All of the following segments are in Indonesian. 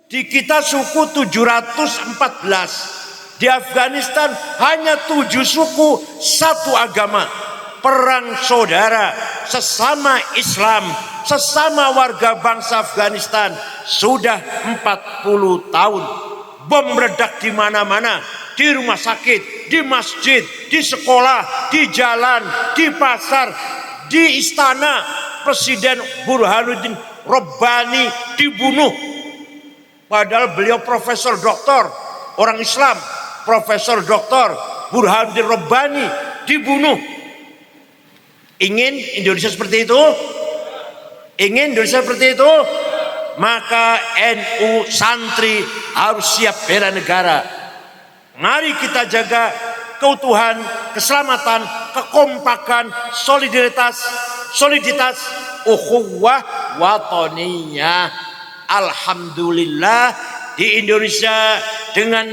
Di kita suku 714. Di Afghanistan hanya 7 suku, 1 agama. Perang saudara, sesama Islam, sesama warga bangsa Afghanistan sudah 40 tahun. Bom meledak di mana-mana, di rumah sakit, di masjid, di sekolah, di jalan, di pasar, di istana. Presiden Burhanuddin Rabbani dibunuh. Padahal beliau profesor doktor, orang Islam. Profesor doktor Burhanuddin Rabbani dibunuh. Ingin Indonesia seperti itu? Ingin Indonesia seperti itu? Maka NU santri harus siap bela negara. Mari kita jaga keutuhan, keselamatan, kekompakan, soliditas, ukhuwah watoniyah. Alhamdulillah di Indonesia dengan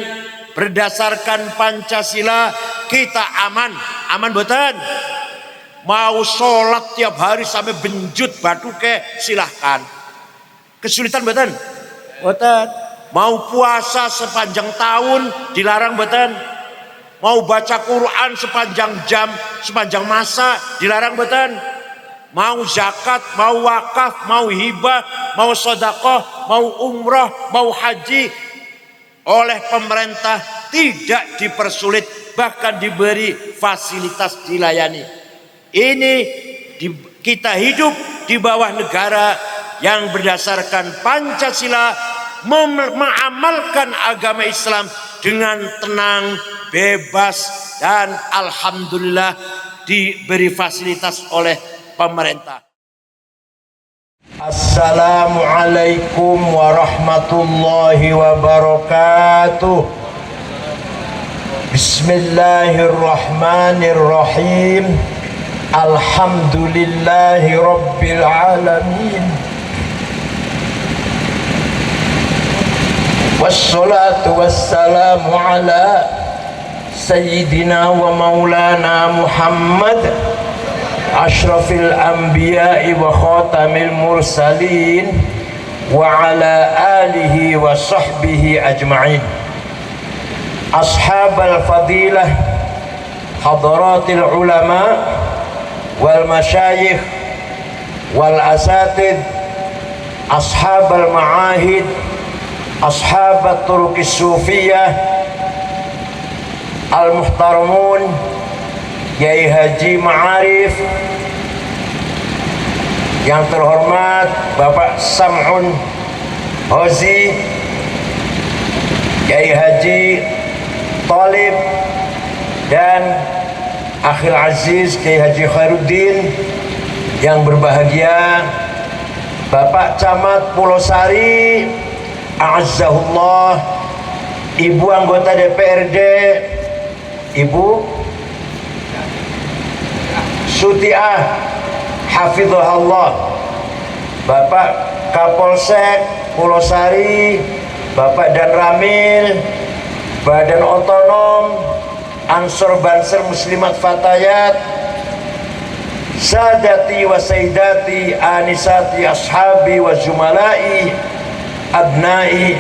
berdasarkan Pancasila kita aman. Aman boten? Mau sholat tiap hari sampai benjut batu ke silahkan. Kesulitan boten? Boten. Mau puasa sepanjang tahun dilarang boten? Mau baca Quran sepanjang jam, sepanjang masa dilarang boten? Mau zakat, mau wakaf, mau hibah, mau sedekah, mau umrah, mau haji oleh pemerintah tidak dipersulit, bahkan diberi fasilitas dilayani. Ini kita hidup di bawah negara yang berdasarkan Pancasila, mengamalkan agama Islam dengan tenang, bebas, dan alhamdulillah diberi fasilitas oleh pemerintah. Assalamualaikum warahmatullahi wabarakatuh. Bismillahirrahmanirrahim. Alhamdulillahi rabbil alamin. Wassalatu wassalamu ala sayyidina wa maulana Muhammad ashrafil anbiya'i wa khatamil mursalin wa ala alihi wa sahbihi ajma'in. Ashabal fadilah, hadaratil ulama wal masyayikh wal asatid, ashabal ma'ahid, ashabat turukis sufiyah, al muhtaramun, Kiai Haji Ma'arif, yang terhormat Bapak Sam'un Hozi, Kiai Haji Talib, dan Akhil Aziz Kiai Haji Khairuddin, yang berbahagia Bapak Camat Pulau Sari, A'azzahullah, Ibu anggota DPRD, Ibu Sutiah Hafizahullah, Bapak Kapolsek Pulau Sari, Bapak Dan Ramil, Badan Otonom, Ansor Banser Muslimat Fatayat, Sadati wa Sayyidati, Anisati Ashabi wa Zumalai, Abnai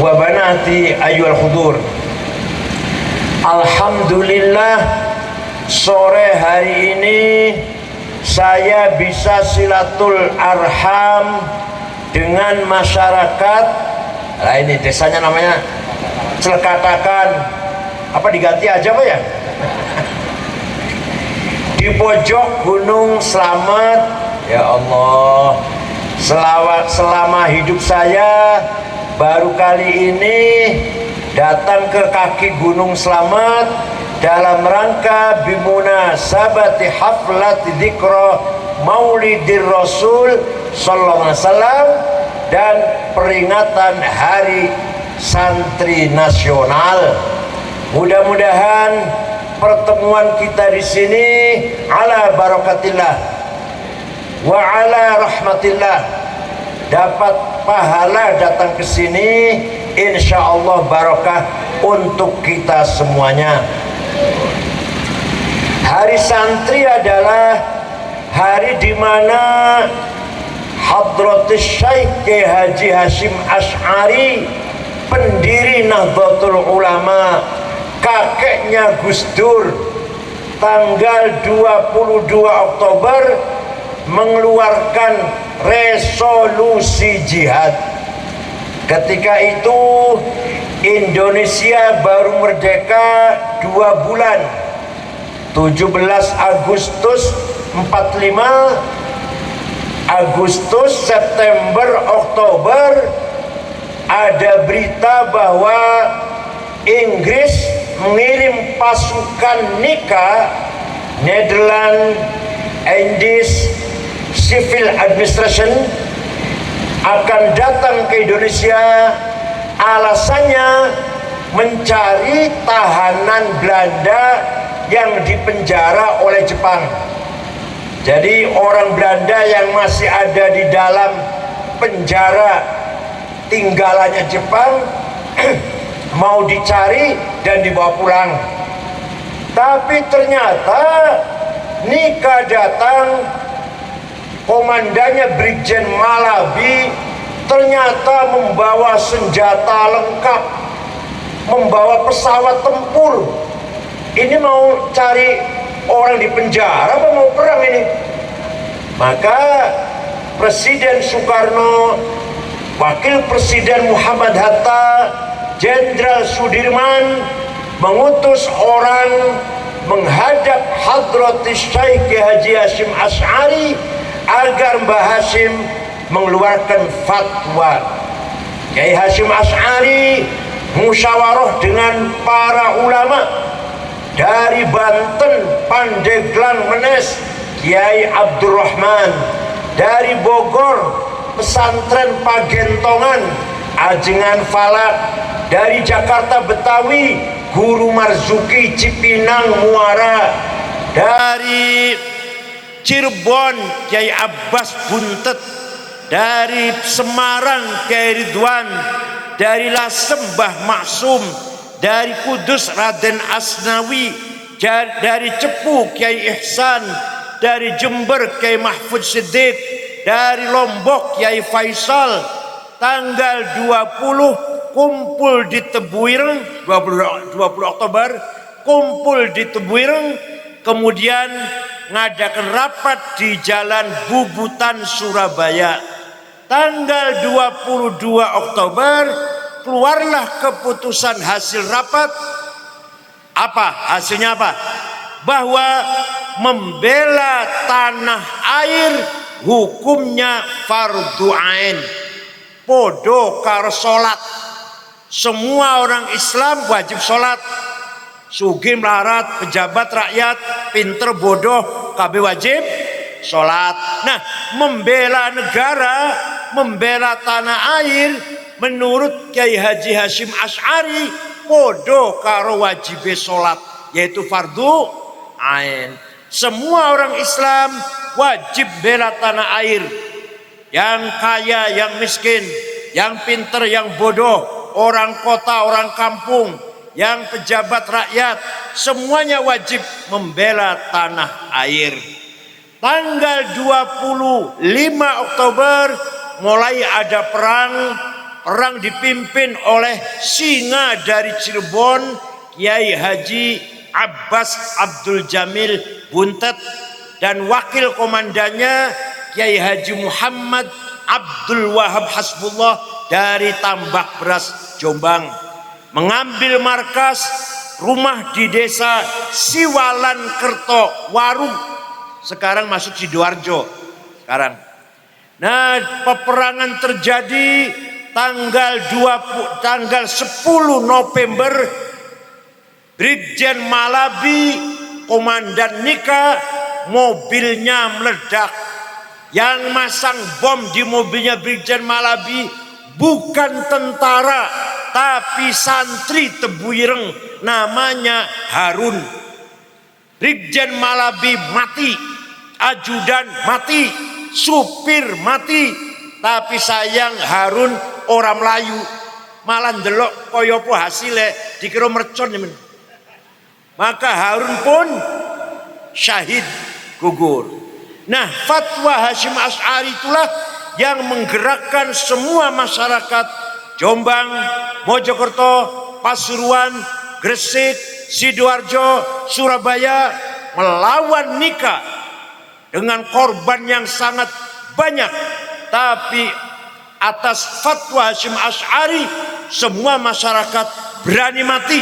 wa Banati ayyuhal hudur. Alhamdulillah, sore hari ini saya bisa silatul arham dengan masyarakat. Nah, ini desanya namanya Celekatakan, apa diganti aja Pak ya? Di pojok Gunung Slamet. Ya Allah, selama hidup saya baru kali ini datang ke kaki Gunung Slamet dalam rangka bimuna sabati haflat dzikra Maulidir Rasul sallallahu alaihi wasallam dan peringatan Hari Santri Nasional. Mudah-mudahan pertemuan kita di sini ala barakatillah wa ala rahmatillah, dapat pahala datang ke sini, insyaallah barakah untuk kita semuanya. Hari santri adalah hari di mana Hadratus Syekh Kiai Haji Hasyim Asy'ari, pendiri Nahdlatul Ulama, kakeknya Gus Dur, tanggal 22 Oktober mengeluarkan resolusi jihad. Ketika itu Indonesia baru merdeka 2 bulan, 17 Agustus 45, Agustus, September, Oktober ada berita bahwa Inggris mengirim pasukan NICA, Netherlands Indies Civil Administration, akan datang ke Indonesia. Alasannya mencari tahanan Belanda yang dipenjara oleh Jepang. Jadi orang Belanda yang masih ada di dalam penjara tinggalannya Jepang mau dicari dan dibawa pulang. Tapi ternyata NICA datang, komandannya Brigjen Malabi ternyata membawa senjata lengkap, membawa pesawat tempur. Ini mau cari orang di penjara apa mau perang ini? Maka Presiden Soekarno, Wakil Presiden Muhammad Hatta, Jenderal Sudirman mengutus orang menghadap Hadratus Syekh Kiai Haji Hasyim Asy'ari agar Mbah Hasyim mengeluarkan fatwa. Kiai Hasyim Asy'ari musyawarah dengan para ulama dari Banten, Pandeglang, Menes, Kiai Abdurrahman, dari Bogor, pesantren Pagentongan, Ajengan Falak, dari Jakarta Betawi, Guru Marzuki, Cipinang, Muara, dari Cirebon, Kiai Abbas Buntet, dari Semarang, Kiai Ridwan, dari Lasem, Mbah Maksum, dari Kudus Raden Asnawi, dari Cepu Kiai Ihsan, dari Jember Kiai Mahfud Siddiq, dari Lombok Kiai Faisal. Tanggal 20 kumpul di Tebuireng, 20 Oktober kumpul di Tebuireng, kemudian ngadakan rapat di Jalan Bubutan Surabaya. Tanggal 22 Oktober keluarlah keputusan hasil rapat. Apa hasilnya? Apa? Bahwa membela tanah air hukumnya fardu ain, podo karo salat. Semua orang Islam wajib salat. Sugih melarat, pejabat rakyat, pinter bodoh, kabeh wajib salat. Nah, membela negara, membela tanah air menurut Kiai Haji Hasyim Asy'ari podo karo wajib salat, yaitu fardu ain. Semua orang Islam wajib bela tanah air, yang kaya, yang miskin, yang pinter, yang bodoh, orang kota, orang kampung, yang pejabat rakyat, semuanya wajib membela tanah air. Tanggal 25 Oktober mulai ada perang dipimpin oleh singa dari Cirebon, Kiai Haji Abbas Abdul Jamil Buntet, dan wakil komandannya Kiai Haji Muhammad Abdul Wahab Hasbullah dari Tambak Beras, Jombang, mengambil markas rumah di desa Siwalan Kerto Waru, sekarang masuk Sidoarjo sekarang. Nah, peperangan terjadi tanggal 10 November. Brigjen Malabi, komandan NICA, mobilnya meledak. Yang masang bom di mobilnya Brigjen Malabi bukan tentara, tapi santri Tebuireng, namanya Harun. Brigjen Malabi mati, ajudan mati, supir mati, tapi sayang Harun orang Melayu, malah ndelok kaya apa hasilnya dikira mercon. Maka Harun pun syahid gugur. Nah, fatwa Hasyim Asy'ari itulah yang menggerakkan semua masyarakat Jombang, Mojokerto, Pasuruan, Gresik, Sidoarjo, Surabaya melawan nikah dengan korban yang sangat banyak. Tapi atas fatwa Hasyim Asy'ari semua masyarakat berani mati.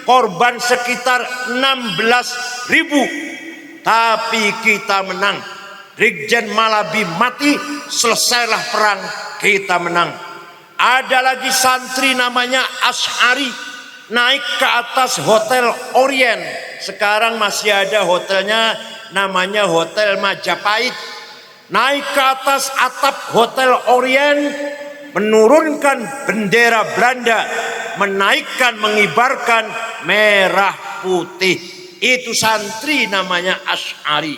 Korban sekitar 16.000, tapi kita menang. Brigjen Malabi mati, selesailah perang, kita menang. Ada lagi santri namanya Asy'ari naik ke atas Hotel Orient. Sekarang masih ada hotelnya, namanya Hotel Majapahit. Naik ke atas atap Hotel Orient, menurunkan bendera Belanda, menaikkan, mengibarkan merah putih. Itu santri namanya Asy'ari.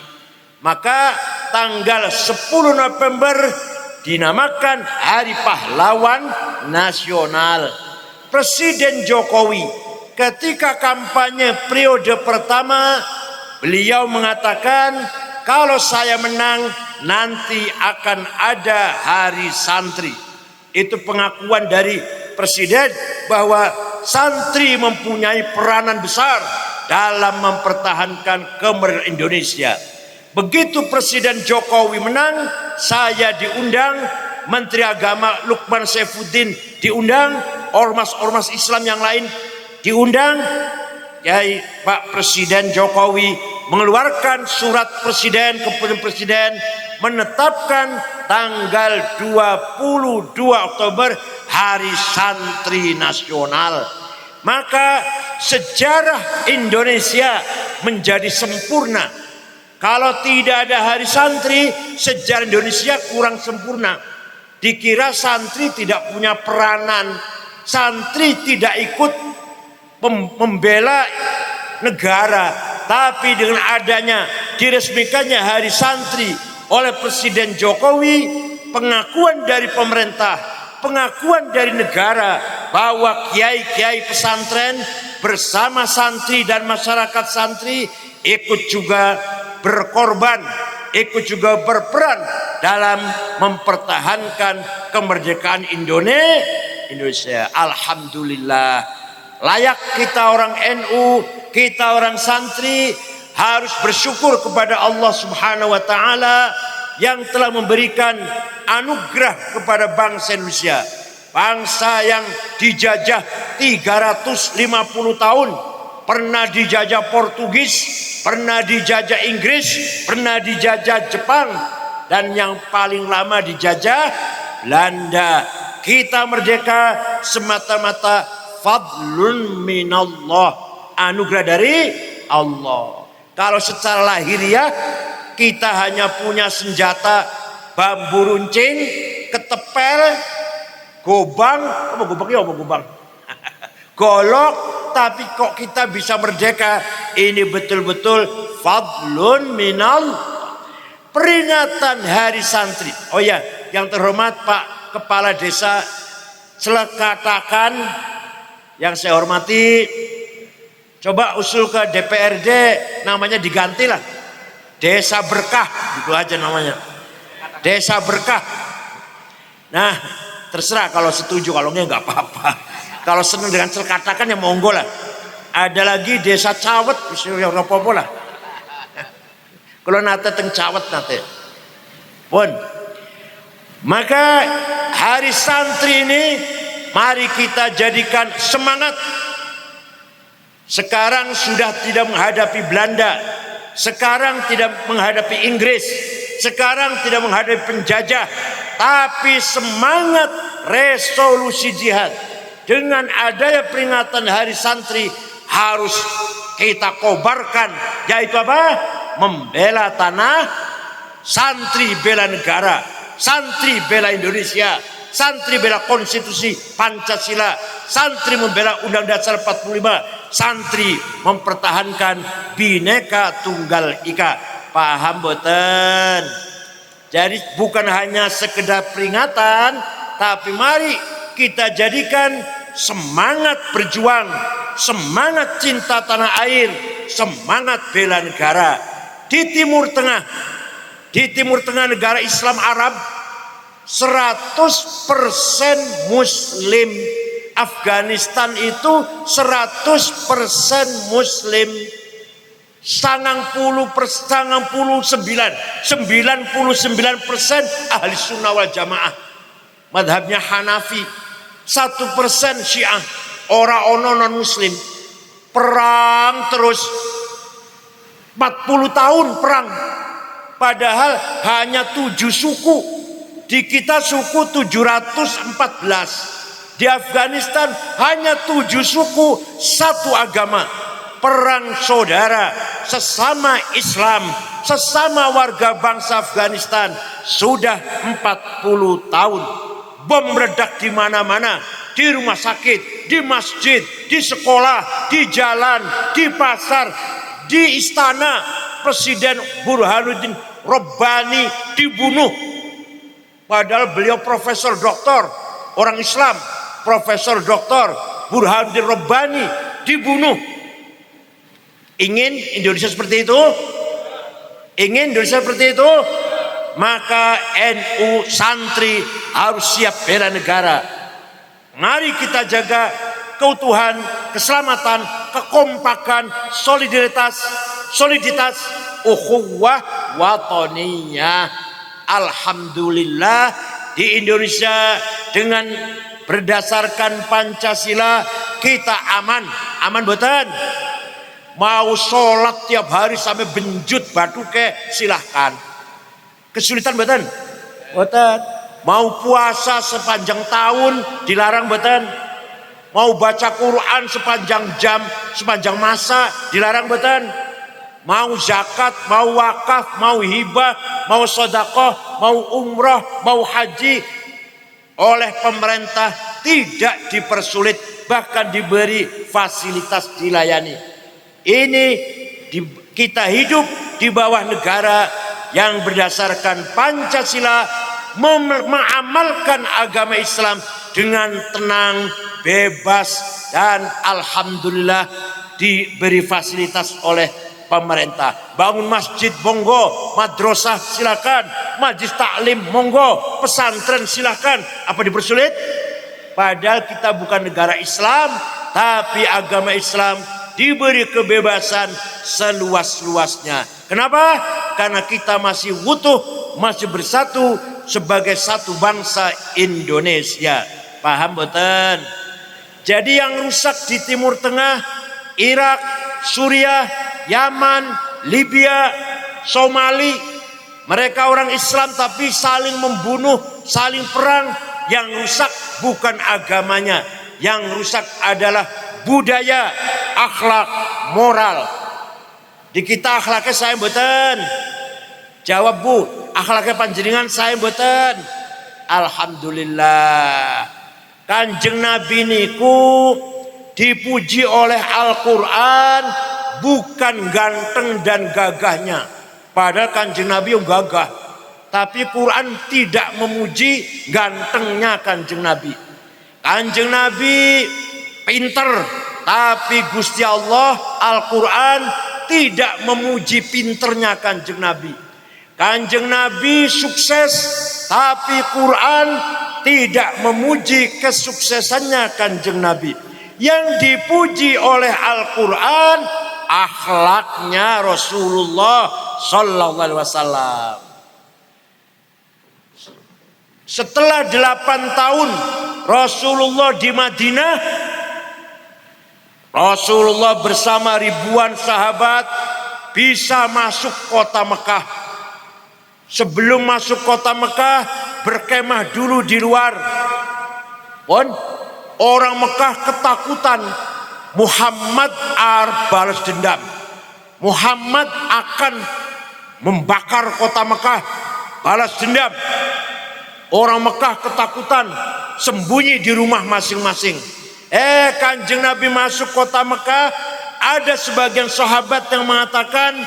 Maka tanggal 10 November dinamakan Hari Pahlawan Nasional. Presiden Jokowi ketika kampanye periode pertama, beliau mengatakan, kalau saya menang nanti akan ada hari santri. Itu pengakuan dari presiden bahwa santri mempunyai peranan besar dalam mempertahankan kemerdekaan Indonesia. Begitu Presiden Jokowi menang, saya diundang, Menteri Agama Lukman Saifuddin diundang, ormas-ormas Islam yang lain diundang. Yai Pak Presiden Jokowi mengeluarkan surat presiden, keputusan presiden menetapkan tanggal 22 Oktober Hari Santri Nasional. Maka sejarah Indonesia menjadi sempurna. Kalau tidak ada hari santri, sejarah Indonesia kurang sempurna. Dikira santri tidak punya peranan, santri tidak ikut membela negara. Tapi dengan adanya diresmikannya hari santri oleh Presiden Jokowi, pengakuan dari pemerintah, pengakuan dari negara bahwa kiai-kiai pesantren bersama santri dan masyarakat santri ikut juga berkorban, ikut juga berperan dalam mempertahankan kemerdekaan Indonesia. Alhamdulillah, layak kita orang NU, kita orang santri harus bersyukur kepada Allah Subhanahu wa taala yang telah memberikan anugerah kepada bangsa Indonesia. Bangsa yang dijajah 350 tahun, pernah dijajah Portugis, pernah dijajah Inggris, pernah dijajah Jepang, dan yang paling lama dijajah Belanda. Kita merdeka semata-mata fadlun minallah, anugerah dari Allah. Kalau secara lahiriah kita hanya punya senjata bambu runcing, ketepel, gobang, golok, tapi kok kita bisa merdeka? Ini betul-betul fadlun minal. Peringatan Hari Santri. Oh ya, yang terhormat Pak Kepala Desa Celekatakan, yang saya hormati, coba usul ke DPRD, namanya digantilah Desa Berkah, gitu aja namanya, Desa Berkah. Nah, terserah kalau setuju, kalau enggak nggak apa-apa. Kalau senang dengan Celekatakan ya monggo lah. Ada lagi Desa Cawet, ya apa-apa lah. Kalau nate teng Cawet nate. Pun. Maka hari santri ini mari kita jadikan semangat. Sekarang sudah tidak menghadapi Belanda, sekarang tidak menghadapi Inggris, sekarang tidak menghadapi penjajah, tapi semangat resolusi jihad. Dengan adanya peringatan Hari Santri harus kita kobarkan, yaitu apa? Membela tanah, santri bela negara, santri bela Indonesia, santri bela konstitusi Pancasila, santri membela Undang Dasar 45, santri mempertahankan Bhinneka Tunggal Ika. Paham boten? Jadi bukan hanya sekedar peringatan, tapi mari kita jadikan semangat berjuang, semangat cinta tanah air, semangat bela negara. Di Timur Tengah negara Islam Arab, 100% Muslim. Afghanistan itu 100% Muslim. 99% ahli sunnah wal jamaah. Madhabnya Hanafi. 1% Syiah. Ora ono non Muslim. Perang terus 40 tahun perang. Padahal hanya 7 suku. Di kita suku 714. Di Afghanistan hanya 7 suku, satu agama. Perang saudara, sesama Islam, sesama warga bangsa Afghanistan sudah 40 tahun. Bom meledak di mana-mana, di rumah sakit, di masjid, di sekolah, di jalan, di pasar, di istana. Presiden Burhanuddin Rabbani dibunuh. Padahal beliau profesor doktor, orang Islam. Profesor doktor Burhanuddin Rabbani dibunuh. Ingin Indonesia seperti itu? Ingin Indonesia seperti itu? Maka NU santri harus siap bela negara. Mari kita jaga keutuhan, keselamatan, kekompakan, soliditas, ukhuwah watoniyah. Alhamdulillah di Indonesia dengan berdasarkan Pancasila kita aman. Aman boten? Mau sholat tiap hari sampai benjut batu ke silahkan. Kesulitan boten? Boten. Mau puasa sepanjang tahun dilarang boten? Mau baca Quran sepanjang jam, sepanjang masa dilarang boten? Mau zakat, mau wakaf, mau hibah, mau sedekah, mau umrah, mau haji oleh pemerintah tidak dipersulit, bahkan diberi fasilitas dilayani. Ini kita hidup di bawah negara yang berdasarkan Pancasila, mengamalkan agama Islam dengan tenang, bebas, dan alhamdulillah diberi fasilitas oleh pemerintah. Bangun masjid monggo, madrasah silakan, majlis taklim monggo, pesantren silakan. Apa dipersulit? Padahal kita bukan negara Islam, tapi agama Islam diberi kebebasan seluas-luasnya. Kenapa? Karena kita masih utuh, masih bersatu sebagai satu bangsa Indonesia. Paham boten? Jadi yang rusak di Timur Tengah, Irak, Suriah, Yaman, Libya, Somali, mereka orang Islam tapi saling membunuh, saling perang. Yang rusak bukan agamanya, yang rusak adalah budaya, akhlak, moral. Di kita akhlaknya saya mboten. Jawab Bu, akhlaknya panjenengan saya mboten. Alhamdulillah. Kanjeng Nabi niku dipuji oleh Al-Quran bukan ganteng dan gagahnya. Padahal Kanjeng Nabi yang gagah. Tapi Quran tidak memuji gantengnya Kanjeng Nabi. Kanjeng Nabi pinter, tapi Gusti Allah Al-Quran tidak memuji pinternya Kanjeng Nabi. Kanjeng Nabi sukses, tapi Quran tidak memuji kesuksesannya Kanjeng Nabi. Yang dipuji oleh Al-Quran akhlaknya Rasulullah Sallallahu Alaihi Wasallam. Setelah 8 tahun Rasulullah di Madinah, Rasulullah bersama ribuan sahabat bisa masuk kota Mekah. Sebelum masuk kota Mekah, berkemah dulu di luar. Orang Mekah ketakutan Muhammad balas dendam. Muhammad akan membakar kota Mekah, balas dendam. Orang Mekah ketakutan, sembunyi di rumah masing-masing. Kanjeng Nabi masuk kota Mekah, ada sebagian sahabat yang mengatakan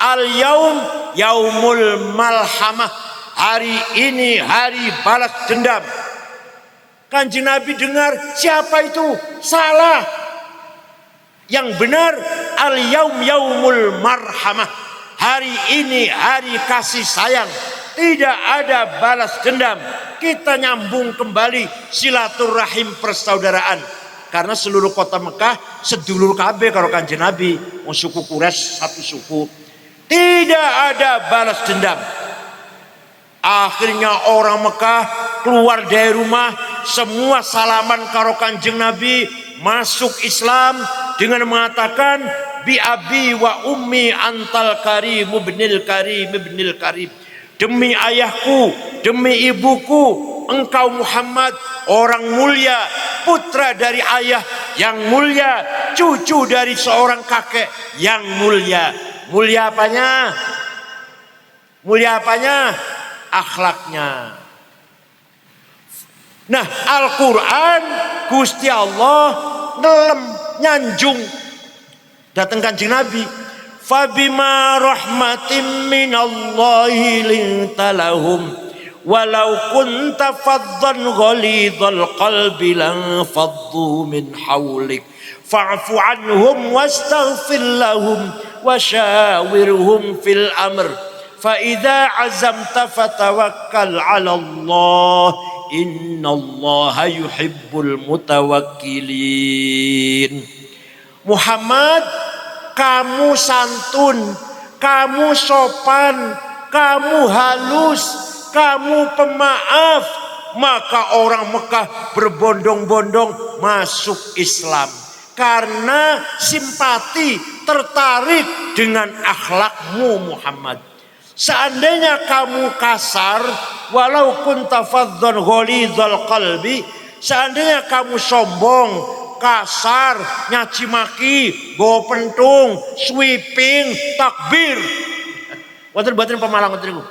al-yaum yaumul malhamah, hari ini hari balas dendam. Kanjeng Nabi dengar, siapa itu? Salah. Yang benar al-yaum yaumul marhamah, hari ini hari kasih sayang. tidak ada balas dendam. Kita nyambung kembali silaturahim persaudaraan. Karena seluruh kota Mekah sedulur kabeh karo Kanjeng Nabi, wong suku Quraisy satu suku. Tidak ada balas dendam. Akhirnya orang Mekah keluar dari rumah, semua salaman karo Kanjeng Nabi, masuk Islam dengan mengatakan bi abi wa ummi antal karim ibnil karim ibnil karim. Demi ayahku, demi ibuku, engkau Muhammad orang mulia, putra dari ayah yang mulia, cucu dari seorang kakek yang mulia. Mulia apanya? Mulia apanya? Akhlaknya. Nah, Al-Quran Gusti Allah ngelem nyanjung datang Kanjeng Nabi. Fabima rahmatin minallahi linta lahum walau kunta faddan ghalidhal qalbi lan faddu min hawlik fa'fu anhum wastaghfir lahum washawirhum fil amr fa idza azamta fatawakkal 'ala Allah innallaha yuhibbul mutawakkilin. Muhammad, kamu santun, kamu sopan, kamu halus, kamu pemaaf, maka orang Mekah berbondong-bondong masuk Islam karena simpati, tertarik dengan akhlakmu Muhammad. Seandainya kamu kasar, walau kunta faddan ghalidhal qalbi, seandainya kamu sombong, kasar, nyaci maki, bawa pentung, sweeping, takbir. Wonten boten Pemalang wonten niku?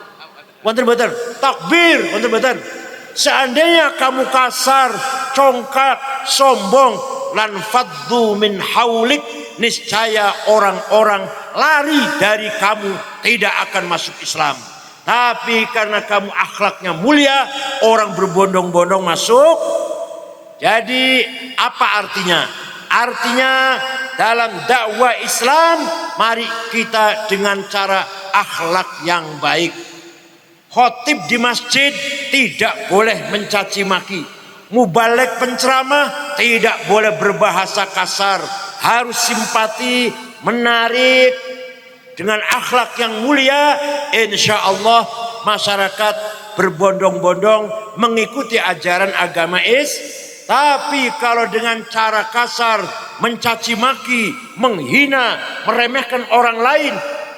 Wonten boten? Takbir, wonten boten? Seandainya kamu kasar, congkak, sombong, lan faddu min haulik, niscaya orang-orang lari dari kamu, tidak akan masuk Islam. Tapi karena kamu akhlaknya mulia, orang berbondong-bondong masuk. Jadi apa artinya? Artinya dalam dakwah Islam, mari kita dengan cara akhlak yang baik. Khotib di masjid tidak boleh mencaci maki. Mubalek penceramah tidak boleh berbahasa kasar. Harus simpati, menarik, dengan akhlak yang mulia. Insya Allah masyarakat berbondong-bondong mengikuti ajaran agama Tapi kalau dengan cara kasar, mencaci maki, menghina, meremehkan orang lain,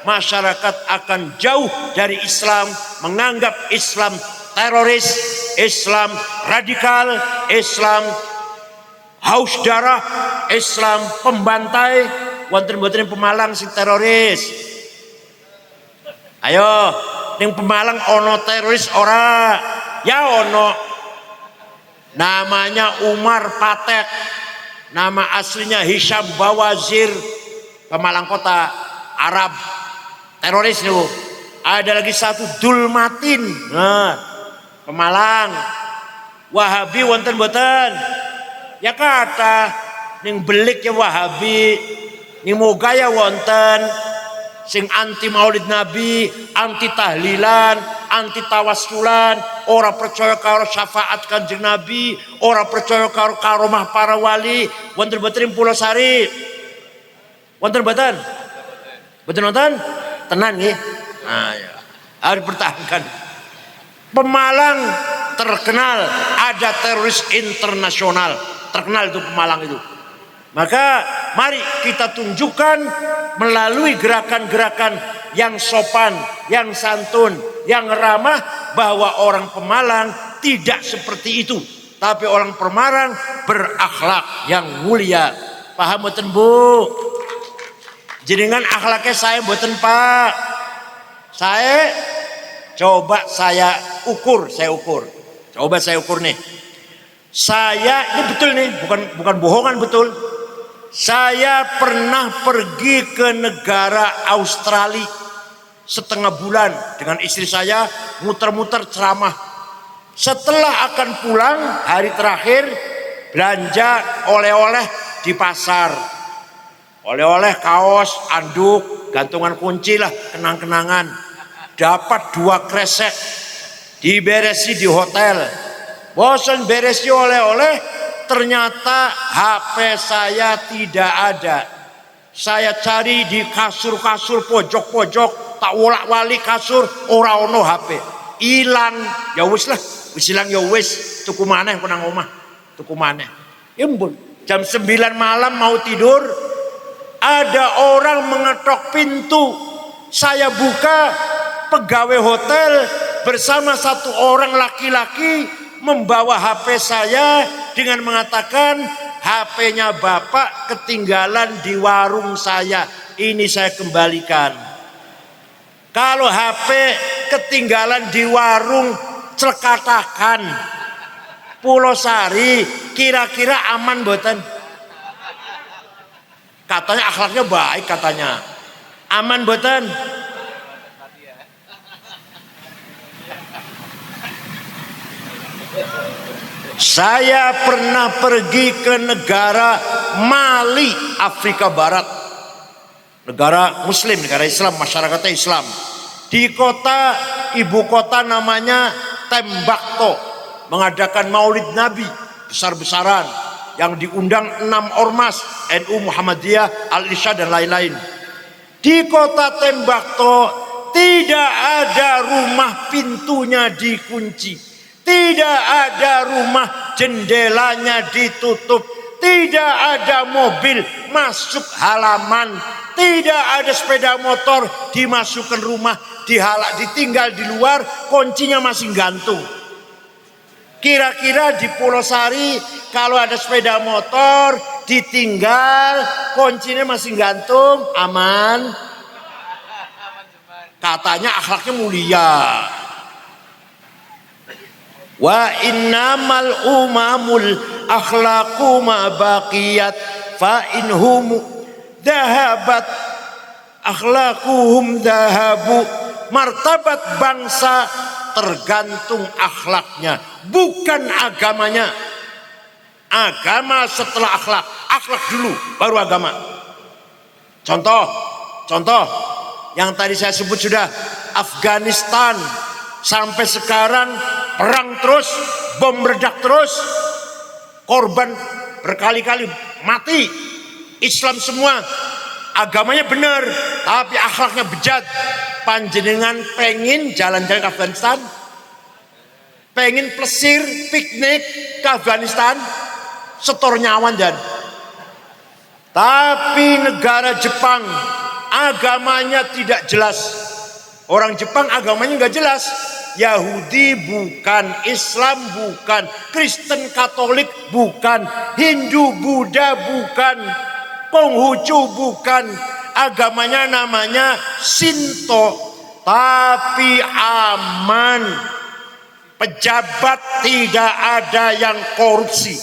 masyarakat akan jauh dari Islam, menganggap Islam teroris, Islam radikal, Islam haus darah, Islam pembantai. Wonten-wonten Pemalang sing teroris. Ayo, ning Pemalang ono teroris ora? Ya ono. Namanya Umar Patek, nama aslinya Hisham Bawazir, Pemalang Kota, Arab, teroris nih. Ada lagi satu Dulmatin, nah, Pemalang, Wahabi wonten boten? Ya kata, ning belik ya Wahabi, ning moga ya wonten, sing anti Maulid Nabi, anti tahlilan, anti tawassulan, ora percaya karo syafaat Kanjeng Nabi, ora percaya karo karomah para wali. Wonten boten Pulau Sari? Wonten boten? Boten wonten? Tenan nggih. Nah, ya. Harus pertahankan. Pemalang terkenal ada teroris internasional. Terkenal itu Pemalang itu. Maka mari kita tunjukkan melalui gerakan-gerakan yang sopan, yang santun, yang ramah, bahwa orang Pemalang tidak seperti itu. Tapi orang Pemalang berakhlak yang mulia. Paham mboten Bu? Jenengan akhlaknya saya mboten Pak. Saya coba saya ukur. Coba saya ukur nih. Saya ini betul nih, bukan bohongan, betul. Saya pernah pergi ke negara Australia setengah bulan dengan istri saya, muter-muter ceramah. Setelah akan pulang hari terakhir, belanja oleh-oleh di pasar. Oleh-oleh kaos, anduk, gantungan kunci lah, kenang-kenangan. dapat 2 kresek, diberesi di hotel. Bosan beresi oleh-oleh, ternyata HP saya tidak ada. Saya cari di kasur-kasur, pojok-pojok, tak wolak-walik kasur, ora ono HP. Hilang. Ya wis lah, wis hilang ya wis. Tuku maneh nang omah. Tuku maneh. Imbun, jam 9 malam mau tidur, ada orang mengetok pintu. Saya buka, pegawai hotel bersama 1 orang laki-laki membawa HP saya dengan mengatakan HP-nya Bapak ketinggalan di warung saya. Ini saya kembalikan. Kalau HP ketinggalan di warung Cekatakan, Pulau Sari, kira-kira aman mboten? Katanya akhlaknya baik katanya. Aman mboten? Saya pernah pergi ke negara Mali, Afrika Barat. Negara muslim, negara Islam, masyarakatnya Islam. Di kota, ibu kota namanya Tembakto, mengadakan Maulid Nabi besar-besaran yang diundang 6 ormas, NU, Muhammadiyah, Al-Irsyad dan lain-lain. Di kota Tembakto tidak ada rumah pintunya dikunci. Tidak ada rumah jendelanya ditutup. Tidak ada mobil masuk halaman. Tidak ada sepeda motor dimasukkan rumah, ditinggal di luar, kuncinya masih gantung. Kira-kira di Pulau Sari kalau ada sepeda motor ditinggal, kuncinya masih gantung, aman? Katanya akhlaknya mulia. Wa innamal umamul akhlaqu ma baqiyat fa inhum dahabat akhlaquhum dahabu. Martabat bangsa tergantung akhlaknya, bukan agamanya. Agama setelah akhlak, akhlak dulu baru agama. Contoh yang tadi saya sebut sudah, Afghanistan sampai sekarang perang terus, bom meledak terus, korban berkali-kali mati. Islam semua, agamanya benar, tapi akhlaknya bejat. Panjenengan pengen jalan-jalan ke Afghanistan, pengen plesir, piknik ke Afghanistan, setor nyawan dan. Tapi negara Jepang agamanya tidak jelas. Orang Jepang agamanya nggak jelas. Yahudi bukan, Islam bukan, Kristen Katolik bukan, Hindu Buddha bukan, Konghucu bukan. Agamanya namanya Shinto, tapi aman. Pejabat tidak ada yang korupsi.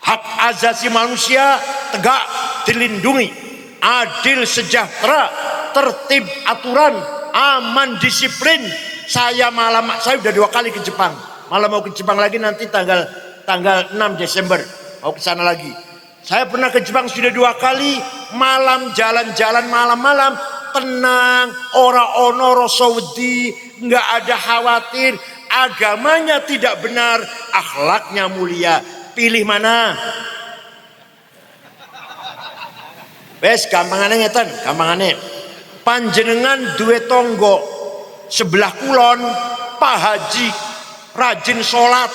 Hak asasi manusia tegak dilindungi, adil sejahtera, tertib aturan, aman disiplin. Saya sudah 2 kali ke Jepang. Malah mau ke Jepang lagi nanti tanggal 6 Desember. Mau ke sana lagi. Saya pernah ke Jepang sudah 2 kali. Malam jalan-jalan malam-malam tenang, ora ono rasa wedi, enggak ada khawatir. Agamanya tidak benar, akhlaknya mulia. Pilih mana? Wes gampangane ngeten, gampangane. Panjenengan duwe tonggo sebelah kulon, Pak Haji rajin sholat,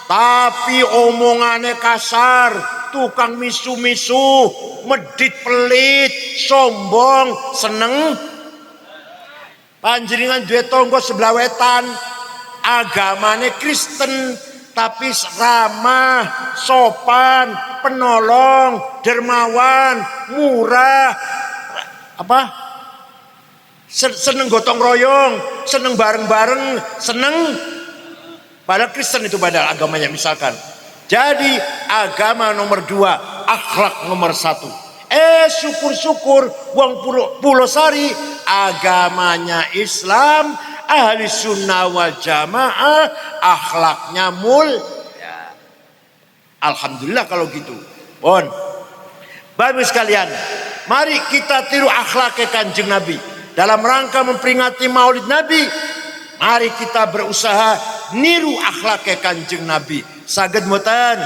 tapi omongane kasar, tukang misu-misu, medit pelit, sombong, seneng. Panjenengan duwe tonggo sebelah wetan, agamane Kristen, tapi ramah, sopan, penolong, dermawan, murah, seneng gotong royong, seneng bareng-bareng, seneng. Padahal Kristen itu padahal agamanya misalkan. Jadi agama nomor 2, akhlak nomor 1. Syukur-syukur wong Pulau Sari agamanya Islam, ahli sunnah wal jamaah, akhlaknya mulia. Alhamdulillah kalau gitu. Bagus sekalian, mari kita tiru akhlaknya Kanjeng Nabi. dalam rangka memperingati Maulid Nabi, mari kita berusaha niru akhlaknya Kanjeng Nabi. Saged mboten?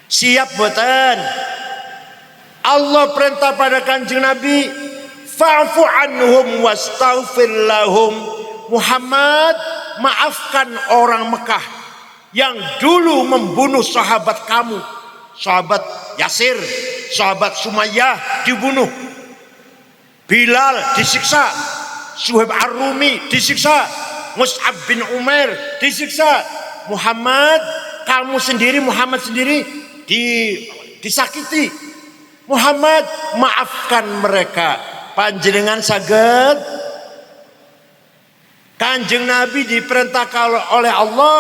Siap mboten? Allah perintah pada Kanjeng Nabi, fa'fu anhum wastaghfir lahum. Muhammad, maafkan orang Mekah yang dulu membunuh sahabat kamu. Sahabat Yasir, sahabat Sumayyah dibunuh. Bilal disiksa, Suhaib Ar-Rumi disiksa, Mus'ab bin Umair disiksa. Muhammad, kamu sendiri, Muhammad sendiri disakiti. Muhammad, maafkan mereka. Panjenengan saged? Kanjeng Nabi diperintahkan oleh Allah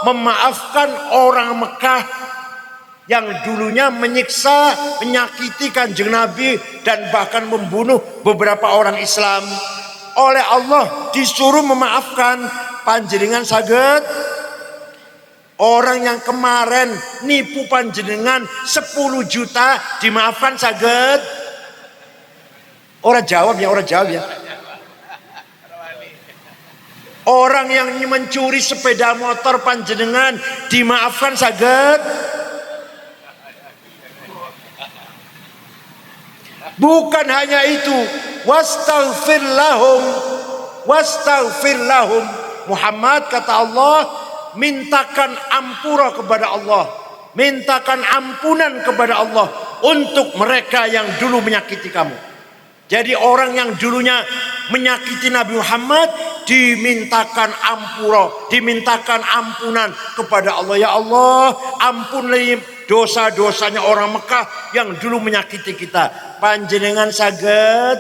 memaafkan orang Mekah yang dulunya menyiksa, menyakiti Kanjeng Nabi dan bahkan membunuh beberapa orang Islam. Oleh Allah disuruh memaafkan. Panjenengan saged? Orang yang kemarin nipu panjenengan 10 juta dimaafkan saged? Orang jawab ya, orang jawab ya. Orang yang mencuri sepeda motor panjenengan dimaafkan saged? Bukan hanya itu, wastaghfir lahum. Muhammad, kata Allah, mintakan ampura kepada Allah, mintakan ampunan kepada Allah untuk mereka yang dulu menyakiti kamu. Jadi orang yang dulunya menyakiti Nabi Muhammad dimintakan ampura, dimintakan ampunan kepada Allah. Ya Allah, ampunilah dosa-dosanya orang Mekah yang dulu menyakiti kita. Panjenengan saged?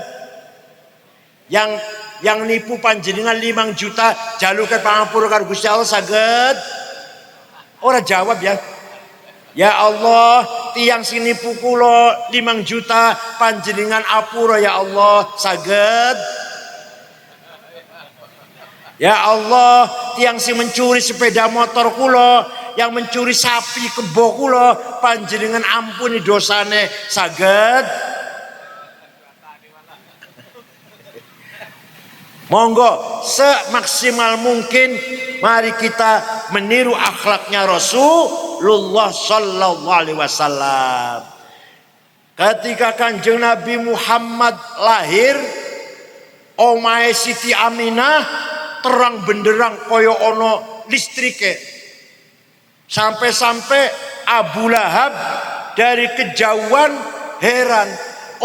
Yang nipu panjenengan 5 juta jalukan pangapura karo Gusti Allah saged? Ora jawab ya. Ya Allah, tiang sini pukulo 5 juta panjenengan apura ya Allah saged? Ya Allah, tiang si mencuri sepeda motor kulo, yang mencuri sapi kebo kulo, panjenengan ampuni dosane saged? Monggo semaksimal mungkin mari kita meniru akhlaknya Rasulullah sallallahu alaihi wasallam. Ketika Kanjeng Nabi Muhammad lahir, omahe Siti Aminah terang benderang koyo ono listrike. Sampai-sampai Abu Lahab dari kejauhan heran,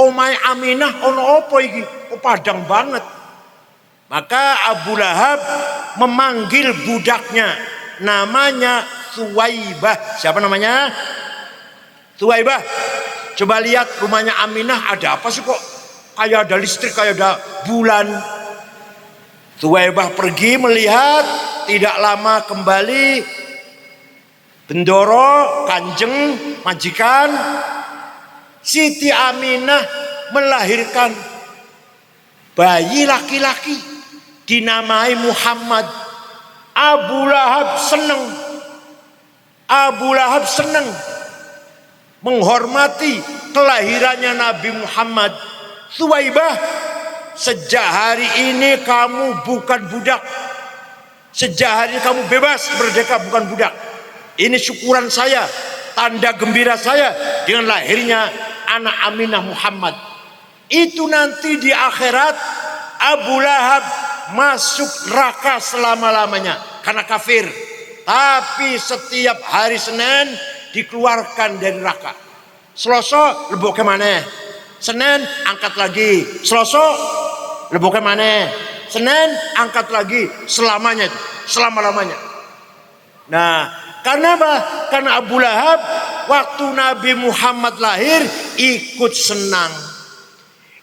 omahe Aminah ono apa iki? Kok padang banget. Maka Abu Lahab memanggil budaknya, namanya Thuwaibah. Siapa namanya? Thuwaibah. Coba lihat rumahnya Aminah, ada apa sih kok kayak ada listrik, kayak ada bulan. Thuwaibah pergi melihat, tidak lama kembali Bendoro, kanjeng, majikan Siti Aminah melahirkan bayi laki-laki dinamai Muhammad. Abu Lahab senang menghormati kelahirannya Nabi Muhammad. Thuwaibah, sejak hari ini kamu bukan budak. Sejak hari ini kamu bebas, merdeka, bukan budak. Ini syukuran saya, tanda gembira saya dengan lahirnya anak Aminah Muhammad. Itu nanti di akhirat Abu Lahab masuk neraka selama-lamanya karena kafir. Tapi setiap hari Senin dikeluarkan dari neraka. Selasa lebok ke mana? Senin angkat lagi. Selasa lebok ke mana? Senin angkat lagi, selamanya itu, selama-lamanya. Nah, karena apa? Karena Abu Lahab waktu Nabi Muhammad lahir ikut senang.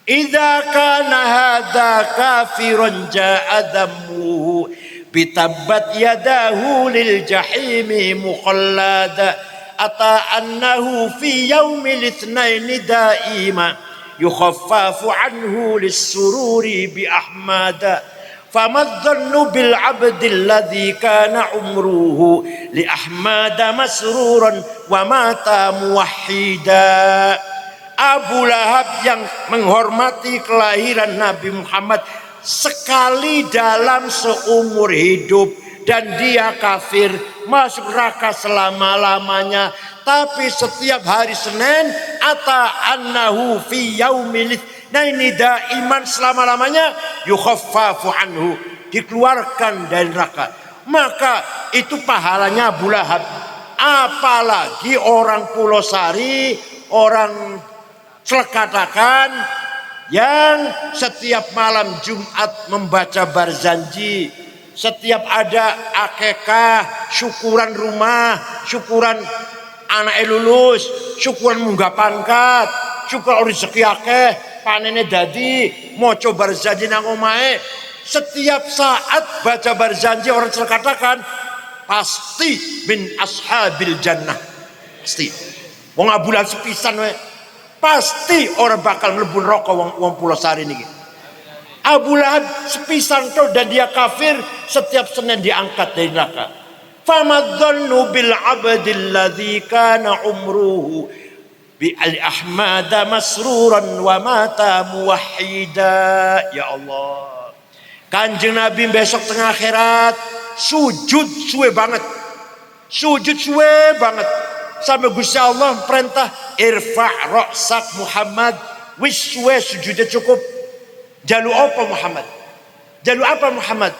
Idza kana hadza kafiran ja'a dammuhu bitabbat yadahu lil jahimi mukhallada ata annahu fi yaumil itsnain daima yukhaffafu anhu lis-sururi bi ahmada famadhannu bil 'abdi alladhi kana umruhu li ahmada masruran wa mata muwahhida. Abu Lahab yang menghormati kelahiran Nabi Muhammad sekali dalam seumur hidup, dan dia kafir, masuk neraka selama-lamanya. Tapi setiap hari Senin ata annahu fi yaumil itsnaini daiman, selama-lamanya yukhaffafu anhu, dikeluarkan dari neraka. Maka itu pahalanya Abu Lahab. Apalagi orang Pulau Sari, orang Celekatakan yang setiap malam Jumat membaca Barzanji, setiap ada akekah, syukuran rumah, syukuran anak lulus, syukuran munggah pangkat, syukuran rezeki akeh, panene dadi, maca Barzanji nang omahe. Setiap saat baca Barzanji orang Celekatakan pasti min ashabil jannah. Pasti. Wong Abu Lahab sepisan wae. Pasti orang bakal mlebu neraka wong Pulau Sari niki. Abu Lahab sepisan to dan dia kafir, setiap Senin diangkat dari neraka. Famadzannu bil abdil ladzi kana umruhu bi al ahmad masruran wa mata muwahhida. Ya Allah. Kanjeng Nabi besok tengah akhirat sujud suwe banget. Sujud suwe banget. Sampai Gusti Allah perintah irfa' ra'sak Muhammad, wis suwe sujudnya cukup. Jalu apa Muhammad? Jalu apa Muhammad?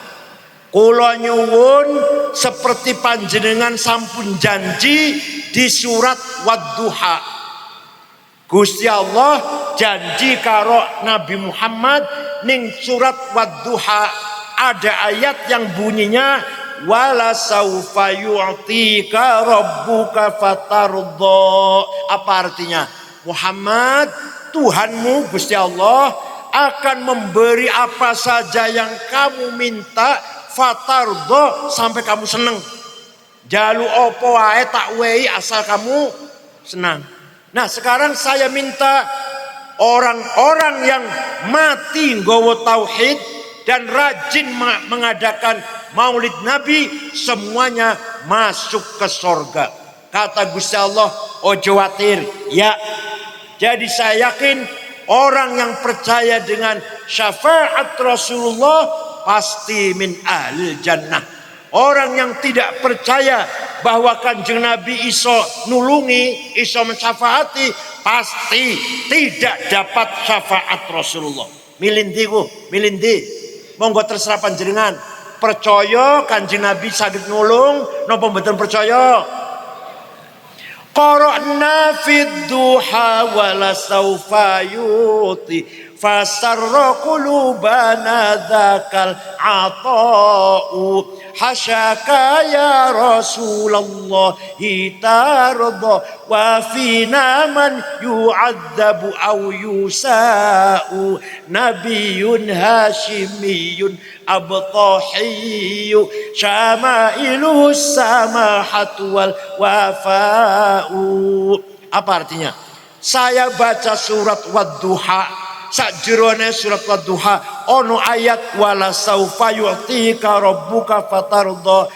Kula nyuwun seperti panjenengan sampun janji di surat Wadduha. Gusti Allah janji karo Nabi Muhammad ning surat Wadduha ada ayat yang bunyinya wala saufa yu'tika rabbuka fatardha. Apa artinya? Muhammad, Tuhanmu Gusti Allah akan memberi apa saja yang kamu minta, fatardha, sampai kamu seneng. Jalu opo wae tak wei asal kamu senang. Nah, sekarang saya minta orang-orang yang mati nggawa tauhid dan rajin mengadakan Maulid Nabi, semuanya masuk ke sorga. Kata Gusti Allah, ojo khawatir ya. Jadi saya yakin orang yang percaya dengan syafaat Rasulullah pasti min ahlil jannah. Orang yang tidak percaya bahwa Kanjeng Nabi iso nulungi, iso mensyafaati, pasti tidak dapat syafaat Rasulullah. Milindi, monggo terserah panjenengan. Percaya Kanjeng Nabi saged nulung napa mboten percaya? Qara'na fid duha wala saufa yuti fasarra qulubana dzakal ata'u hasyaka ya Rasulullah hitarda wa fina man yu'adzabu aw yusa'u nabiyyun hashimiyun abtahiyyu syamailu samahatu wal wafa'u. Apa artinya? Saya baca surat Wadduha, sakjerone surat Wadduha ono ayat wala saufa yu'tika rabbuka fatardha.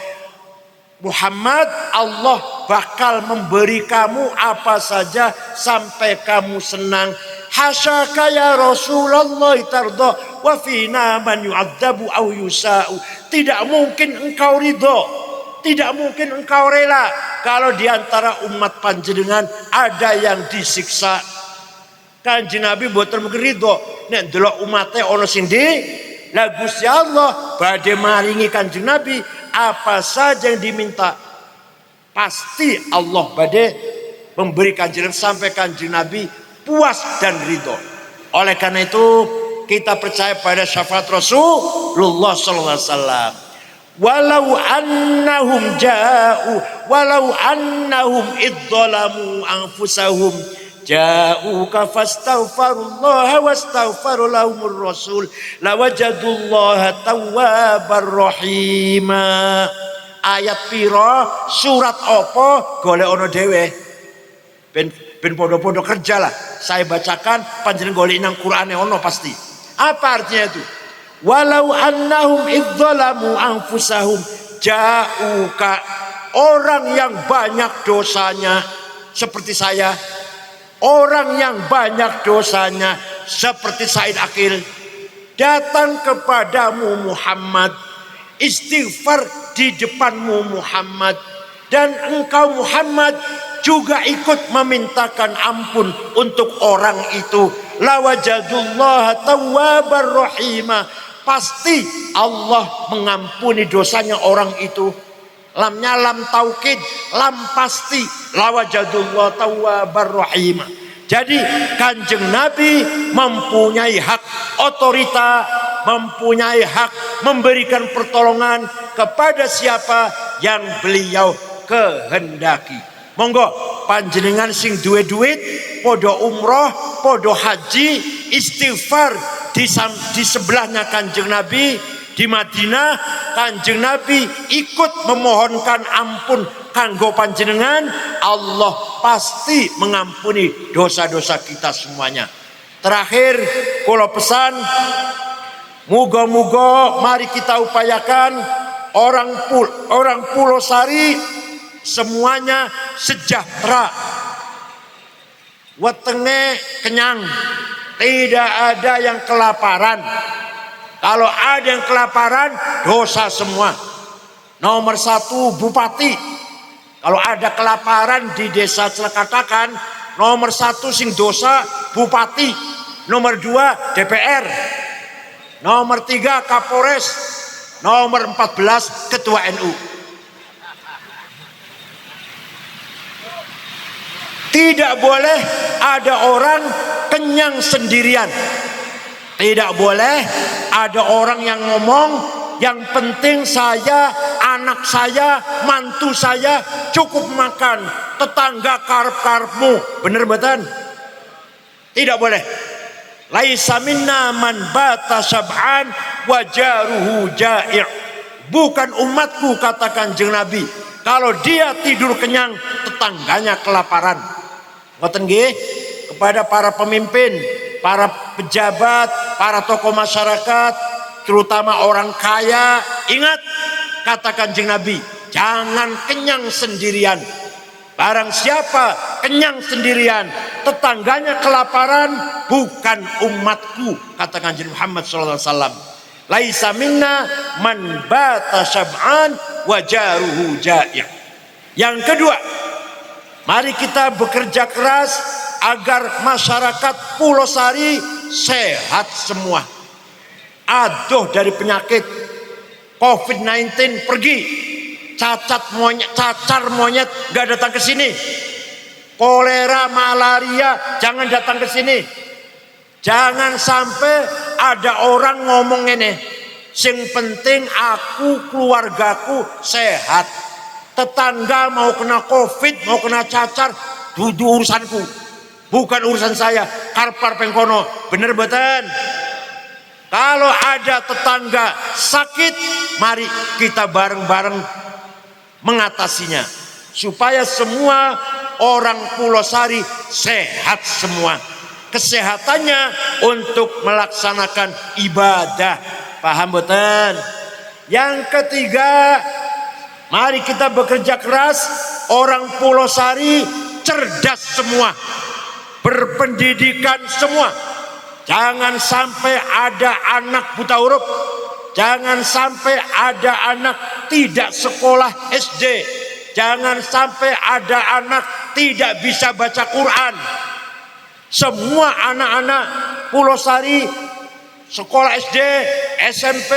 Muhammad, Allah bakal memberi kamu apa saja sampai kamu senang. Hasyaka ya Rasulullah tarda wa fina man yu'adzabu aw yusa'u. Tidak mungkin engkau ridho, tidak mungkin engkau rela kalau di antara umat panjenengan ada yang disiksa. Kanjeng Nabi mboten mungkin ridho nek ndelok umate ana sing la Gusti Allah badhe maringi Kanjeng Nabi apa saja yang diminta. Pasti Allah badhe memberi Kanjeng sampai Kanjeng Nabi puas dan ridho. Oleh karena itu kita percaya pada syafaat Rasulullah sallallahu alaihi wasallam. Walau annahum idzalamu anfusahum ja'uka fastaghfirullaha wastaghfara lahumur rasul lawajadullaha tawwabar rahima. Ayat pira, surat apa, golek ono dhewe. Ben podo-podo kerja lah. Saya bacakan, panjenengan golek nang Qur'ane ono pasti. Apa artinya itu? Walau annahum idzalamu anfusahum ja'uka, orang yang banyak dosanya seperti saya, Orang yang banyak dosanya seperti Said Akil datang kepadamu Muhammad, istighfar di depanmu Muhammad, dan engkau Muhammad juga ikut memintakan ampun untuk orang itu, lawajadullah tawwabar rahimah, pasti Allah mengampuni dosanya orang itu. Lamnya lam taukid, lam pasti, lawajadullah tawwabar rahimah. Jadi Kanjeng Nabi mempunyai hak otorita, mempunyai hak memberikan pertolongan kepada siapa yang beliau kehendaki. Monggo panjenengan sing duwe duit, podo umroh, podo haji, istighfar di sebelahnya Kanjeng Nabi di Madinah. Kanjeng Nabi ikut memohonkan ampun kanggo panjenengan, Allah pasti mengampuni dosa-dosa kita semuanya. Terakhir kula pesan, muga-muga mari kita upayakan orang Pulau Sari semuanya sejahtera, wetenge kenyang, tidak ada yang kelaparan. Kalau ada yang kelaparan, dosa semua. Nomor 1 bupati, kalau ada kelaparan di desa Celekatakan, nomor 1 sing dosa bupati, nomor 2 DPR, nomor 3 Kapolres, nomor 14 ketua NU. Tidak boleh ada orang kenyang sendirian. Tidak boleh ada orang yang ngomong, yang penting saya, anak saya, mantu saya cukup makan, tetangga karep-karepmu. Bener betul? Tidak boleh. Laisa minna man bata sab'an wa jaruhu ja'i'. Bukan umatku, kata Kanjeng Nabi, kalau dia tidur kenyang, tetangganya kelaparan. Ngoten nggih, kepada para pemimpin, para pejabat, para tokoh masyarakat, terutama orang kaya, ingat kata Kanjeng Nabi, jangan kenyang sendirian. Barang siapa kenyang sendirian, tetangganya kelaparan, bukan umatku, kata Kanjeng Muhammad SAW. Laisa minna man bata sab'an wa jaruhu ja'i'. Yang kedua, mari kita bekerja keras agar masyarakat Pulau Sari sehat semua. Aduh dari penyakit COVID-19 pergi. Cacar monyet gak datang ke sini. Kolera, malaria jangan datang ke sini. Jangan sampai ada orang ngomong ini, sing penting aku keluargaku sehat. Tetangga mau kena COVID, mau kena cacar, dudu urusanku, bukan urusan saya. Karpar pengkono, bener betul. Kalau ada tetangga sakit, mari kita bareng-bareng mengatasinya, supaya semua orang Pulau Sari sehat semua. Kesehatannya untuk melaksanakan ibadah. Paham betul? Yang ketiga, mari kita bekerja keras. Orang Pulau Sari cerdas semua, berpendidikan semua. Jangan sampai ada anak buta huruf. Jangan sampai ada anak tidak sekolah SD. Jangan sampai ada anak tidak bisa baca Quran. Semua anak-anak Pulau Sari sekolah SD, SMP,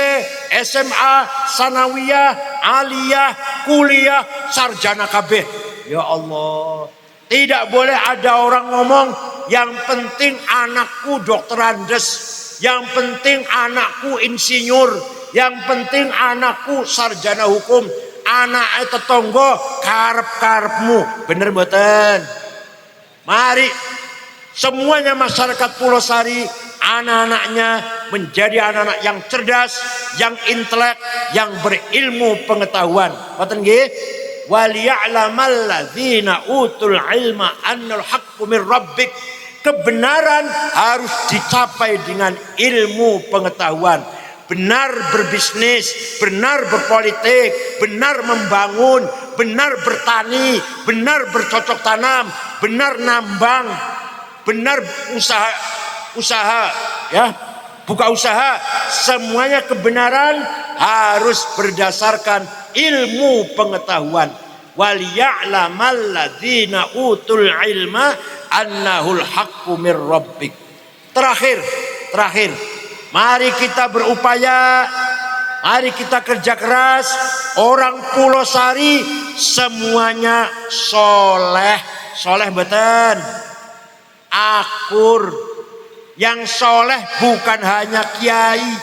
SMA, sanawiyah, aliyah, kuliah, sarjana kabeh. Ya Allah, tidak boleh ada orang ngomong yang penting anakku dokter Andes, yang penting anakku insinyur, yang penting anakku sarjana hukum. Anak tetangga karep-karepmu. Bener mboten? Mari semuanya masyarakat Pulau Sari, anak-anaknya menjadi anak-anak yang cerdas, yang intelek, yang berilmu pengetahuan. Mboten nggih? Waliya'lamal ladzina utul ilma annal haqqu mir rabbik. Kebenaran harus dicapai dengan ilmu pengetahuan. Benar berbisnis, benar berpolitik, benar membangun, benar bertani, benar bercocok tanam, benar nambang. benar usaha ya, buka usaha, semuanya kebenaran harus berdasarkan ilmu pengetahuan. Wal ya'lamal ladzina utul ilma annahul haqqu mir rabbik. Terakhir, mari kita berupaya, mari kita kerja keras. Orang Pulau Sari semuanya soleh beten, akur. Yang soleh bukan hanya kiai,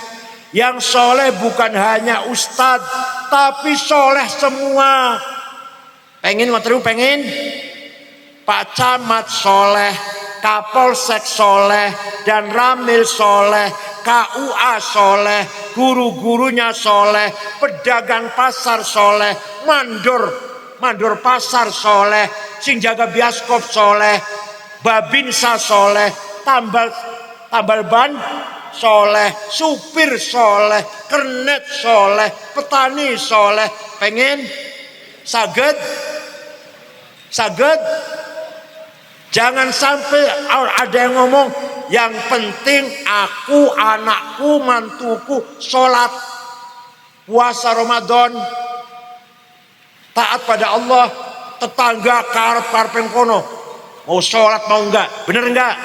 yang soleh bukan hanya ustadz, tapi soleh semua. Pengen Pak Camat soleh, Kapolsek soleh, dan Ramil soleh, KUA soleh, guru-gurunya soleh, pedagang pasar soleh, mandor pasar soleh, sing jaga bioskop soleh, babinsa soleh, tambal ban soleh, supir soleh, kernet soleh, petani soleh. Pengen saged? Jangan sampai ada yang ngomong yang penting aku, anakku, mantuku sholat, puasa Ramadan, taat pada Allah, tetangga karep kono mau sholat mau enggak, bener enggak?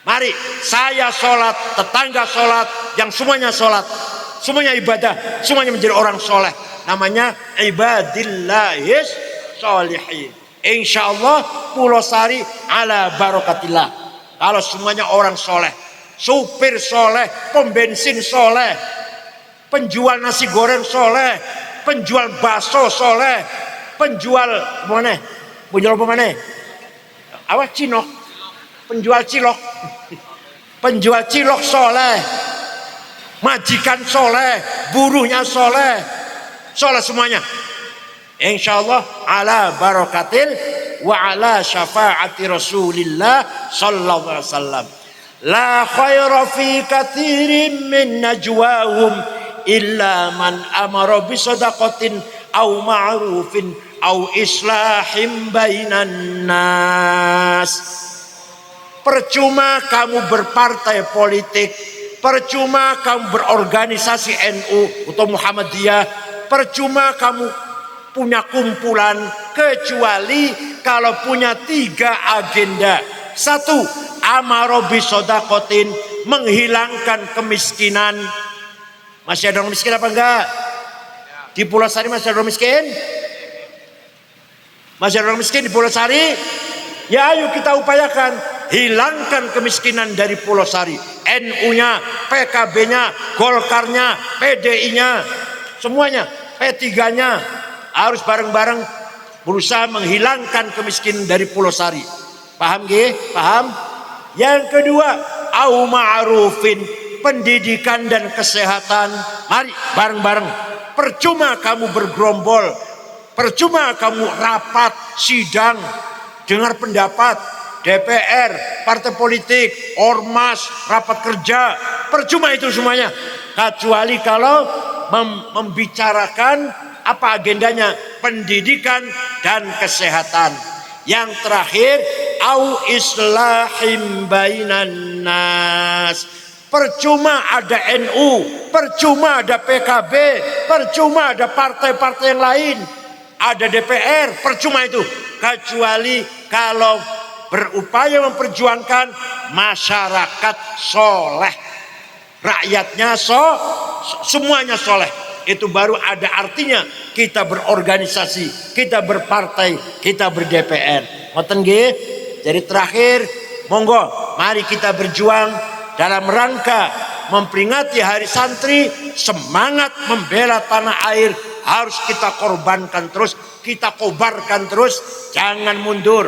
Mari saya sholat, tetangga sholat, yang semuanya sholat, semuanya ibadah, semuanya menjadi orang soleh. Namanya ibadillahis sholihin. Insya Allah Pulau Sari ala barokatillah. Kalau semuanya orang soleh, supir soleh, pembensin soleh, penjual nasi goreng soleh, penjual bakso soleh, penjual apa mana? Awas cinok, penjual cilok soleh, majikan soleh, buruhnya soleh semuanya. Insya Allah ala barakatil wa ala syafaati Rasulillah sallallahu alaihi wasallam. La khaira fi katsirin min najwahum illa man amara bi shadaqatin aw ma'rufin aw islahim bainan nas. Percuma kamu berpartai politik, percuma kamu berorganisasi NU atau Muhammadiyah, percuma kamu punya kumpulan, kecuali kalau punya 3 agenda. 1, amaro bisodakotin, menghilangkan kemiskinan. Masih ada orang miskin apa enggak? Di Pulau Sari masih ada orang miskin? Masih ada orang miskin di Pulau Sari? Ya ayo kita upayakan hilangkan kemiskinan dari Pulau Sari. NU-nya, PKB-nya, Golkarnya, PDI-nya, semuanya, P3-nya. Harus bareng-bareng berusaha menghilangkan kemiskinan dari Pulau Sari. Paham nggih? Paham? Yang kedua, au ma'rufin, pendidikan dan kesehatan. Mari bareng-bareng. Percuma kamu bergerombol, percuma kamu rapat, sidang, dengar pendapat DPR, partai politik, ormas, rapat kerja. Percuma itu semuanya. Kecuali kalau membicarakan apa agendanya? Pendidikan dan kesehatan. Yang terakhir, au islahim bainan nas. Percuma ada NU, percuma ada PKB, percuma ada partai-partai yang lain, ada DPR, percuma itu. Kecuali kalau berupaya memperjuangkan masyarakat soleh, rakyatnya semuanya soleh. Itu baru ada artinya kita berorganisasi, kita berpartai, kita ber-DPR. Ngoten nggih? Jadi terakhir, monggo mari kita berjuang dalam rangka memperingati Hari Santri. Semangat membela tanah air harus kita korbankan terus, kita kobarkan terus, jangan mundur.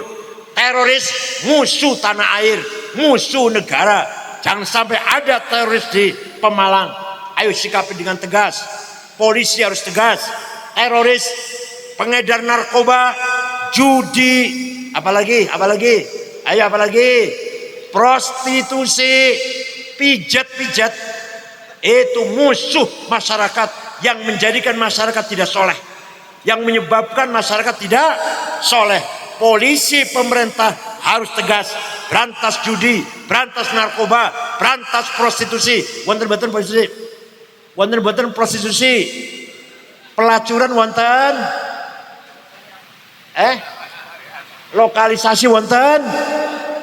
Teroris musuh tanah air, musuh negara. Jangan sampai ada teroris di Pemalang. Ayo sikapi dengan tegas. Polisi harus tegas. Teroris, pengedar narkoba, judi, apalagi? Ayo apalagi? Prostitusi, pijat-pijat. Itu musuh masyarakat yang menjadikan masyarakat tidak soleh, yang menyebabkan masyarakat tidak soleh. Polisi, pemerintah harus tegas. berantas judi, berantas narkoba, berantas prostitusi. Wonten mboten prostitusi? Wonten mboten prostitusi? Pelacuran wonten? Lokalisasi wonten?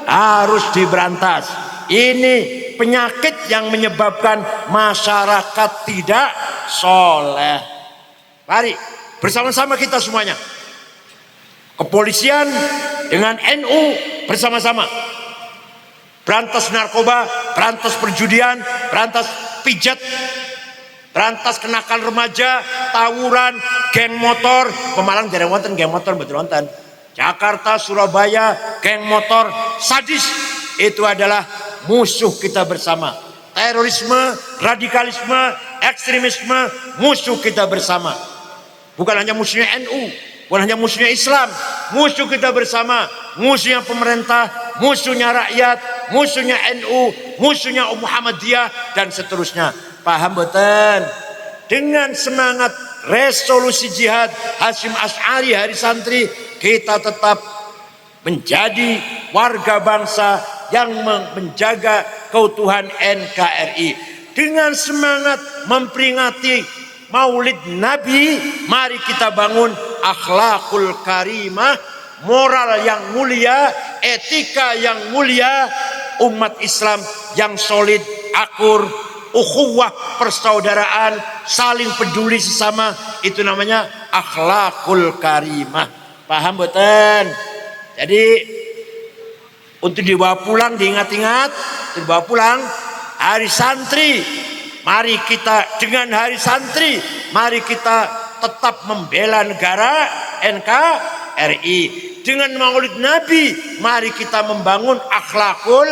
Harus diberantas. Ini penyakit yang menyebabkan masyarakat tidak soleh. Mari bersama-sama kita semuanya, kepolisian dengan NU bersama-sama berantas narkoba, berantas perjudian, berantas pijat, berantas kenakalan remaja, tawuran, geng motor. Pemalang jarang wonten geng motor, betul wonten. Jakarta, Surabaya, geng motor sadis itu adalah musuh kita bersama. Terorisme, radikalisme, ekstremisme, musuh kita bersama. Bukan hanya musuhnya NU, bukan hanya musuhnya Islam, musuh kita bersama. Musuhnya pemerintah, musuhnya rakyat, musuhnya NU, musuhnya Muhammadiyah, dan seterusnya. Paham betul? Dengan semangat resolusi jihad Hasyim Asy'ari Hari Santri, kita tetap menjadi warga bangsa yang menjaga keutuhan NKRI. Dengan semangat memperingati Maulid Nabi, mari kita bangun akhlakul karimah, moral yang mulia, etika yang mulia, umat Islam yang solid, akur, ukhuwah, persaudaraan, saling peduli sesama. Itu namanya akhlakul karimah. Paham betul? Jadi untuk dibawa pulang, diingat-ingat, dibawa pulang Hari Santri. Mari kita dengan Hari Santri, mari kita tetap membela negara NKRI. Dengan Maulid Nabi, mari kita membangun akhlakul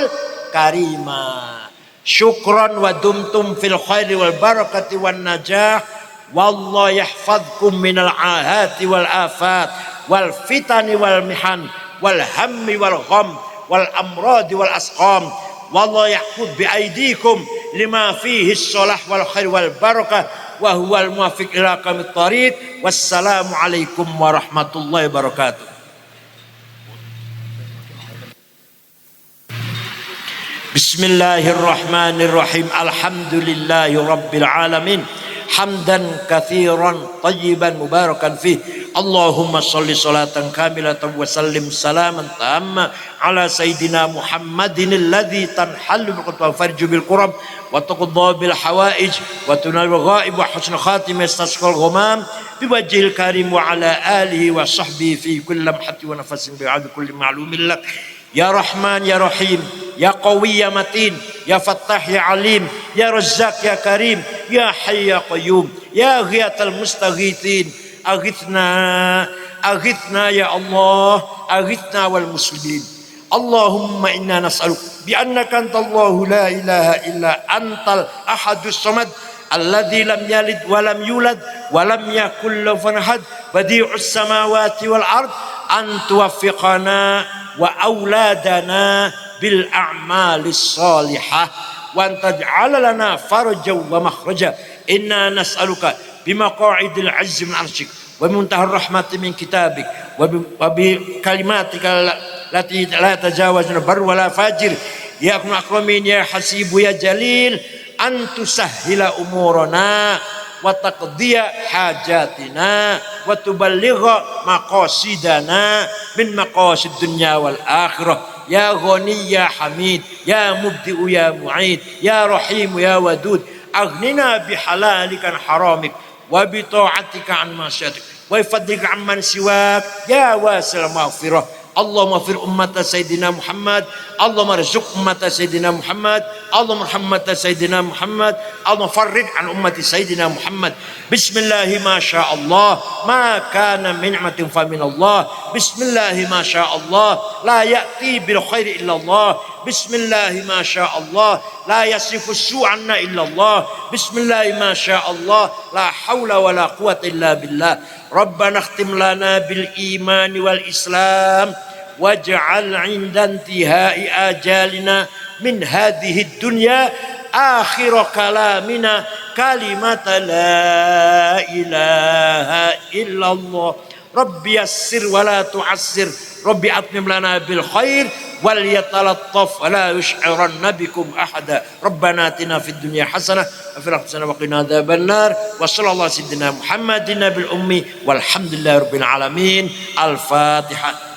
karimah. Syukran wa dumtum fil khairi wal barakati wan najah. Wallahu yahfazkum minal ahati wal afat wal fitani wal mihan wal hammi wal gham wal amradi wal asqam. Wallahu yahfuz bi aidikum lima fihi shalah wal khair wal barakah wa huwal muwaffiq ila aqwamit thariq. Wassalamu alaikum warahmatullahi wabarakatuh. Bismillahirrahmanirrahim. Alhamdulillahi rabbil alamin. Hamdan katsiran tayyiban mubarakan fih. Allahumma sholli sholatan kamilatan wa sallim salaman tamma ala sayyidina Muhammadin alladzi tanhallu biqutwa farju bil qurab wa taqadda bil hawaij wa tunal ghaib wa husnul khatimah istasqal ghamam bi wajhil karim wa ala alihi wa sahbihi fi kulli lamhati wa nafasin bi adad kulli ma'lumin lak. Ya Rahman ya Rahim, ya Qawi ya Matin, ya Fattah ya Alim, ya Razzaq ya Karim, ya Hayy ya Qayyum, ya Ghiyathal Mustaghithin. Aghithna, aghithna ya Allah, aghithna wal muslimin. Allahumma inna nas'aluk bi annaka antallahu la ilaha illa antal ahadus samad alladzi lam yalid wa lam yulad wa lam yakul lahu kufuwan ahad badi'us samawati wal ard an tuwaffiqana wa auladana bil a'malis salihah wa taj'ala lana farjan wa makhraja. Inna nas'aluka bimaqa'idil 'azzi min 'arsyik wa muntahar rahmati min kitabik wa bi kalimatika lati la tajawazna bar wala fajir ya akramin ya hasibu ya jalil an tusahhila umurana wa taqdiya hajatina wa tuballigha maqasidana min maqasid dunya wal akhirah. Ya Ghani ya Hamid, ya Mubdi'u ya Mu'id, ya Rahim ya Wadud. Aghnina bihalalika an haramik wa bi ta'atika an masyatik wa fadlika amman siwak ya wasil maghfirah. Allahumma fir ummata Sayyidina Muhammad, Allahumma rizq ummata Sayyidina Muhammad, Allahumma rahmata Sayyidina Muhammad, Allahumma farrid an ummati Sayyidina Muhammad. Bismillahi ma sya Allah, ma kana min ni'matin fa min Allah. Bismillahi ma sya Allah, la ya'ti bil khairi illa Allah. Bismillahi ma sya Allah, la yasifu su'anna illa Allah. Bismillahi ma sya Allah, la hawla wa la quwwata illa billah. Rabbana khtim lana bil imani wal islam waj'al 'inda intihai ajalina min hadhihi dunya akhir kalamina kalimat la ilaha illallah. Rabbi yassir wa la tu'assir, Rabbi atmim lana bil khair وليتلطف ولا يشعرن بكم أحدا ربنا آتنا في الدنيا حسنة وفي الآخرة حسنة وقنا عذاب النار وصلى الله على سيدنا محمد النبي الأمي والحمد لله رب العالمين. الفاتحة.